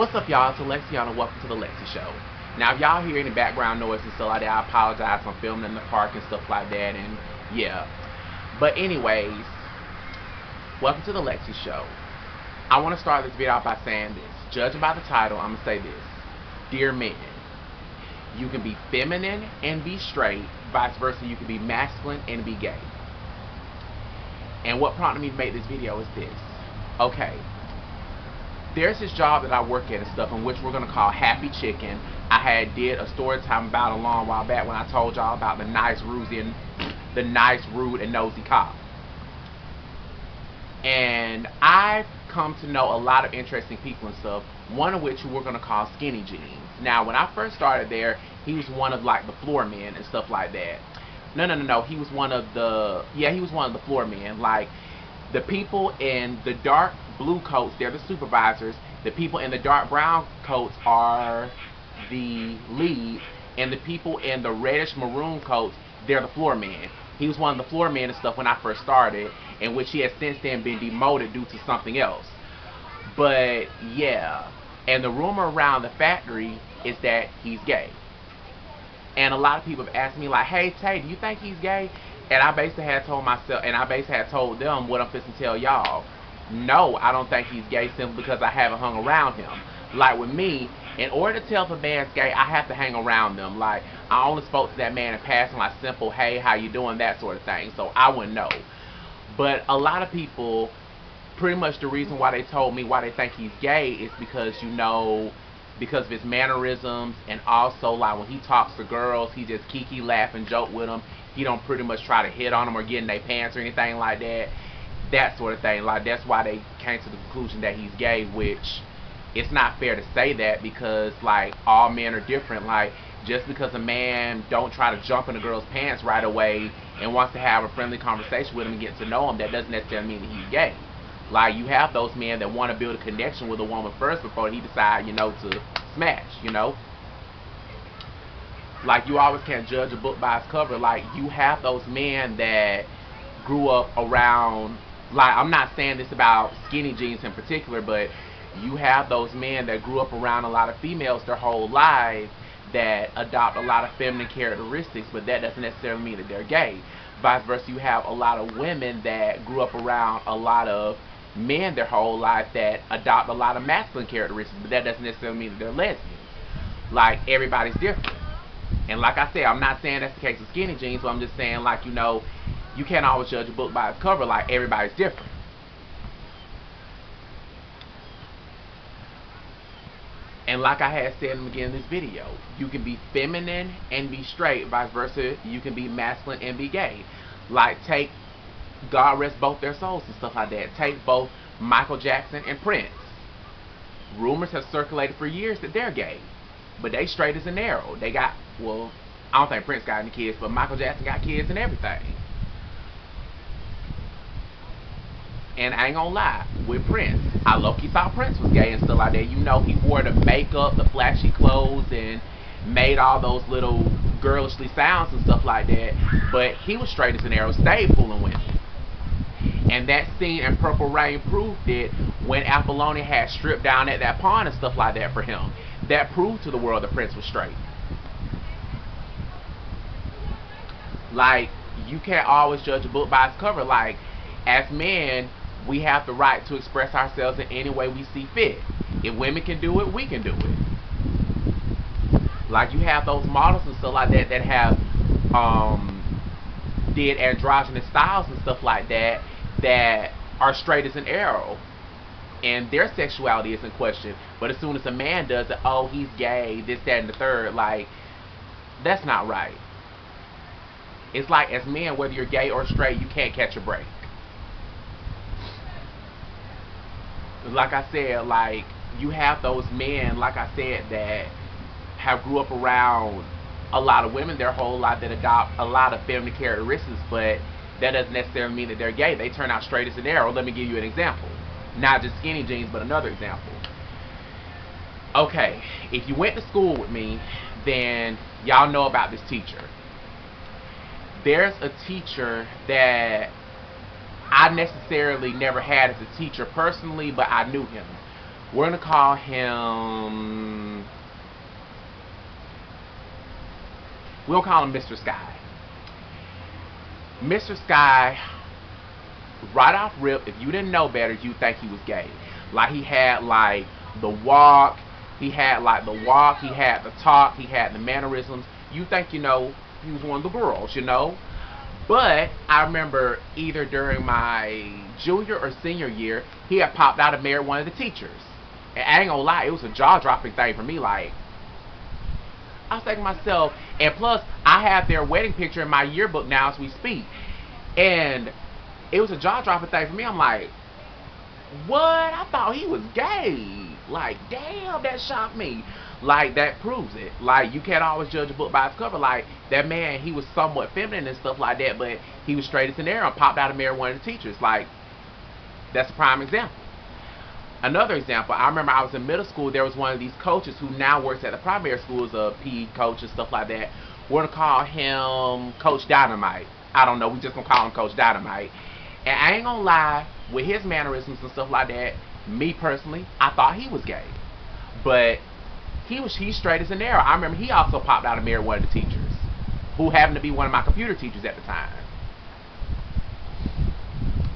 What's up, y'all? It's Alexiana, and welcome to the Lexi Show. Now, if y'all hear any background noise and stuff like that, I apologize. I'm filming in the park and stuff like that, and yeah. But anyways, welcome to the Lexi Show. I want to start this video out by saying this. Judging by the title, I'm going to say this. Dear men, you can be feminine and be straight. Vice versa, you can be masculine and be gay. And what prompted me to make this video is this. Okay. There's this job that I work at and stuff, in which we're going to call Happy Chicken. I did a story time about a long while back when I told y'all about the nice, rude, and nosy cop. And I've come to know a lot of interesting people and stuff, one of which we're going to call Skinny Jeans. Now, when I first started there, he was one of like the floor men and stuff like that. No. He was one of the floor men. Like, the people in the dark blue coats, they're the supervisors. The people in the dark brown coats are the lead. And the people in the reddish maroon coats, they're the floor men. He was one of the floor men and stuff when I first started, in which he has since then been demoted due to something else. But yeah, and the rumor around the factory is that he's gay. And a lot of people have asked me like, hey Tay, do you think he's gay? And I basically had told them what I'm fixing to tell y'all. No, I don't think he's gay, simply because I haven't hung around him. Like with me, in order to tell if a man's gay, I have to hang around them. Like, I only spoke to that man in passing, like simple, hey, how you doing, that sort of thing. So I wouldn't know. But a lot of people, pretty much the reason why they told me why they think he's gay is because, you know, because of his mannerisms, and also like when he talks to girls, he just kiki, laugh, and joke with them. He don't pretty much try to hit on them or get in their pants or anything like that. That sort of thing. Like, that's why they came to the conclusion that he's gay, which it's not fair to say that, because like all men are different. Like, just because a man don't try to jump in a girl's pants right away and wants to have a friendly conversation with him and get to know him, that doesn't necessarily mean that he's gay. Like, you have those men that want to build a connection with a woman first before he decide, you know, to smash, you know. Like, you always can't judge a book by its cover. Like, you have those men that grew up around, like, I'm not saying this about Skinny Jeans in particular, but you have those men that grew up around a lot of females their whole lives that adopt a lot of feminine characteristics, but that doesn't necessarily mean that they're gay. Vice versa, you have a lot of women that grew up around a lot of men their whole life that adopt a lot of masculine characteristics, but that doesn't necessarily mean that they're lesbians. Like, everybody's different. And like I said, I'm not saying that's the case with Skinny Jeans, but I'm just saying, like, you know, you can't always judge a book by its cover. Like, everybody's different. And like I had said in the beginning of this video, you can be feminine and be straight. Vice versa, you can be masculine and be gay. Like, take, God rest both their souls and stuff like that. Take both Michael Jackson and Prince. Rumors have circulated for years that they're gay, but they straight as an arrow. They got, well, I don't think Prince got any kids, but Michael Jackson got kids and everything. And I ain't gonna lie, with Prince, I low-key thought Prince was gay and stuff like that. You know, he wore the makeup, the flashy clothes, and made all those little girlishly sounds and stuff like that. But he was straight as an arrow, stayed fooling women. And that scene in Purple Rain proved it when Apollonia had stripped down at that pond and stuff like that for him. That proved to the world that Prince was straight. Like, you can't always judge a book by its cover. Like, as men, we have the right to express ourselves in any way we see fit. If women can do it, we can do it. Like, you have those models and stuff like that that have did androgynous styles and stuff like that that are straight as an arrow, and their sexuality is in question. But as soon as a man does it, oh, he's gay, this, that, and the third. Like, that's not right. It's like, as men, whether you're gay or straight, you can't catch a break. Like I said, like, you have those men, like I said, that have grew up around a lot of women their whole life that adopt a lot of feminine characteristics, but that doesn't necessarily mean that they're gay. They turn out straight as an arrow. Let me give you an example. Not just Skinny Jeans, but another example. Okay, if you went to school with me, then y'all know about this teacher. There's a teacher that I necessarily never had as a teacher personally, but I knew him. We're gonna call him. We'll call him Mr. Sky. Mr. Sky, right off rip, if you didn't know better, you'd think he was gay. Like, he had like the walk, he had the talk, he had the mannerisms. You think, you know, he was one of the girls, you know. But I remember either during my junior or senior year, he had popped out and married one of the teachers. And I ain't gonna lie, it was a jaw-dropping thing for me. Like, I was thinking to myself, and plus, I have their wedding picture in my yearbook now as we speak. And it was a jaw-dropping thing for me. I'm like, what? I thought he was gay. Like, damn, that shocked me. Like, that proves it. Like, you can't always judge a book by its cover. Like, that man, he was somewhat feminine and stuff like that, but he was straight as an arrow and popped out and married one of the teachers. Like, that's a prime example. Another example, I remember I was in middle school, there was one of these coaches who now works at the primary school as a PE coach and stuff like that. We're going to call him Coach Dynamite. I don't know, we just going to call him Coach Dynamite. And I ain't going to lie, with his mannerisms and stuff like that, me personally, I thought he was gay. But he's straight as an arrow. I remember he also popped out and married one of the teachers, who happened to be one of my computer teachers at the time.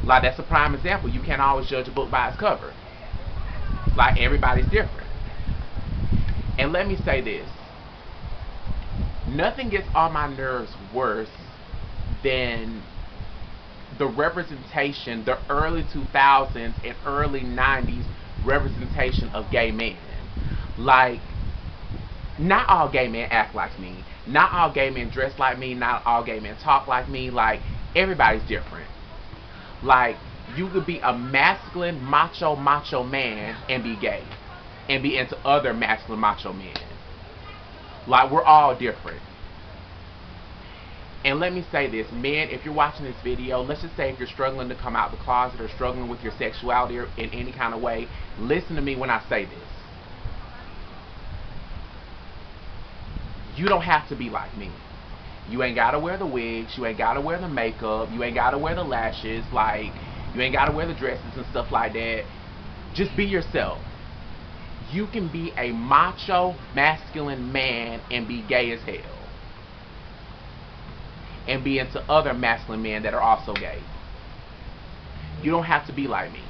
Like, that's a prime example. You can't always judge a book by its cover. Like, everybody's different. And let me say this. Nothing gets on my nerves worse than the representation, the early 2000s and early 90s representation of gay men. Like, not all gay men act like me. Not all gay men dress like me. Not all gay men talk like me. Like, everybody's different. Like, you could be a masculine, macho man and be gay. And be into other masculine, macho men. Like, we're all different. And let me say this, men, if you're watching this video, let's just say if you're struggling to come out the closet or struggling with your sexuality or in any kind of way, listen to me when I say this. You don't have to be like me. You ain't gotta wear the wigs, you ain't gotta wear the makeup, you ain't gotta wear the lashes, like, you ain't gotta wear the dresses and stuff like that. Just be yourself. You can be a macho, masculine man and be gay as hell. And be into other masculine men that are also gay. You don't have to be like me.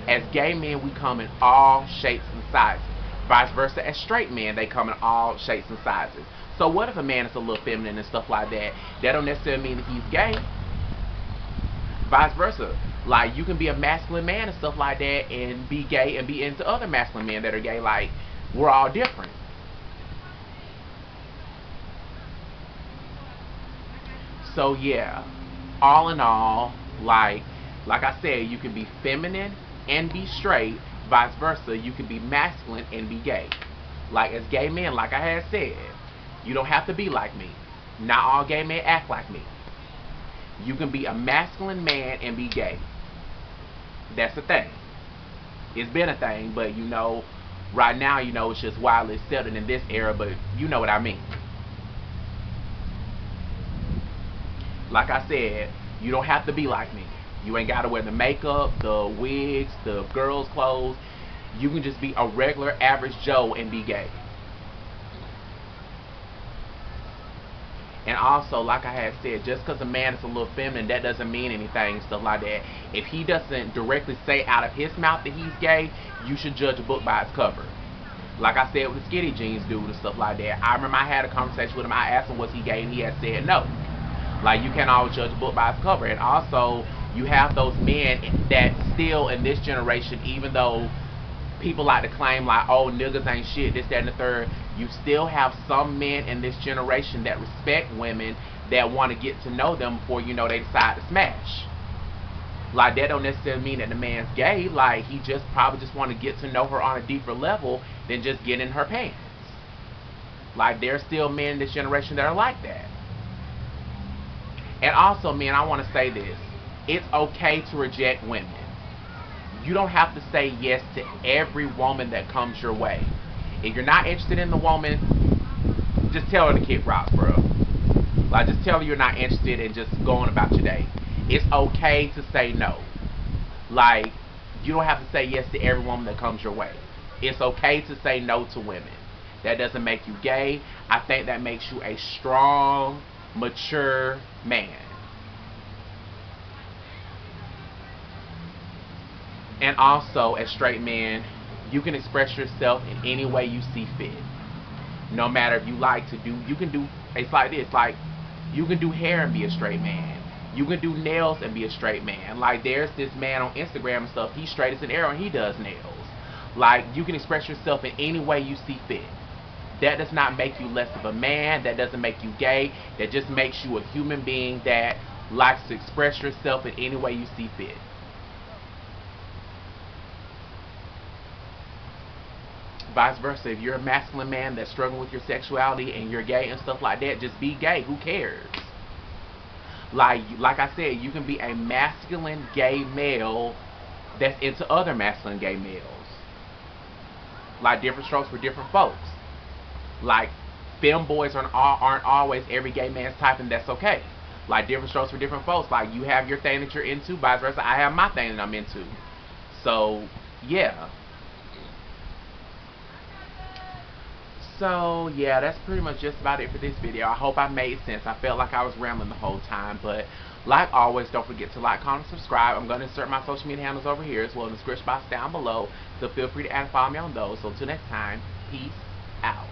As gay men, we come in all shapes and sizes. Vice versa, as straight men, they come in all shapes and sizes. So what if a man is a little feminine and stuff like that? That don't necessarily mean that he's gay. Vice versa. Like, you can be a masculine man and stuff like that and be gay and be into other masculine men that are gay. Like, we're all different. So yeah, all in all, like I said, you can be feminine and be straight. Vice versa, you can be masculine and be gay. Like, as gay men, like I had said, you don't have to be like me. Not all gay men act like me. You can be a masculine man and be gay. That's the thing. It's been a thing, but you know, right now, you know, it's just wildly accepted in this era, but you know what I mean. Like I said, you don't have to be like me. You ain't got to wear the makeup, the wigs, the girls' clothes. You can just be a regular, average Joe and be gay. And also, like I had said, just because a man is a little feminine, that doesn't mean anything, stuff like that. If he doesn't directly say out of his mouth that he's gay, you should judge a book by its cover. Like I said with the skinny jeans dude and stuff like that. I remember I had a conversation with him. I asked him, was he gay? And he had said no. Like, you can't always judge a book by its cover. And also, you have those men that still in this generation, even though people like to claim like, oh, niggas ain't shit, this, that, and the third, you still have some men in this generation that respect women, that want to get to know them before, you know, they decide to smash. Like, that don't necessarily mean that the man's gay. Like, he just probably just want to get to know her on a deeper level than just get in her pants. Like, there's still men in this generation that are like that. And also, men, I want to say this. It's okay to reject women. You don't have to say yes to every woman that comes your way. If you're not interested in the woman, just tell her to kick rocks, bro. Like, just tell her you're not interested and just go on about your day. It's okay to say no. Like, you don't have to say yes to every woman that comes your way. It's okay to say no to women. That doesn't make you gay. I think that makes you a strong, mature man. And also, as straight men, you can express yourself in any way you see fit. No matter if you like to do, you can do, it's like this, like, you can do hair and be a straight man. You can do nails and be a straight man. Like, there's this man on Instagram and stuff, he's straight as an arrow and he does nails. Like, you can express yourself in any way you see fit. That does not make you less of a man. That doesn't make you gay. That just makes you a human being that likes to express yourself in any way you see fit. Vice versa, if you're a masculine man that's struggling with your sexuality and you're gay and stuff like that, just be gay. Who cares? Like I said, you can be a masculine gay male that's into other masculine gay males. Like, different strokes for different folks. Like, femboys aren't always every gay man's type, and that's okay. Like, different strokes for different folks. Like, you have your thing that you're into, vice versa, I have my thing that I'm into. So, yeah. So, yeah, that's pretty much just about it for this video. I hope I made sense. I felt like I was rambling the whole time, but like always, don't forget to like, comment, subscribe. I'm going to insert my social media handles over here as well in the description box down below, so feel free to add and follow me on those. So, until next time, peace out.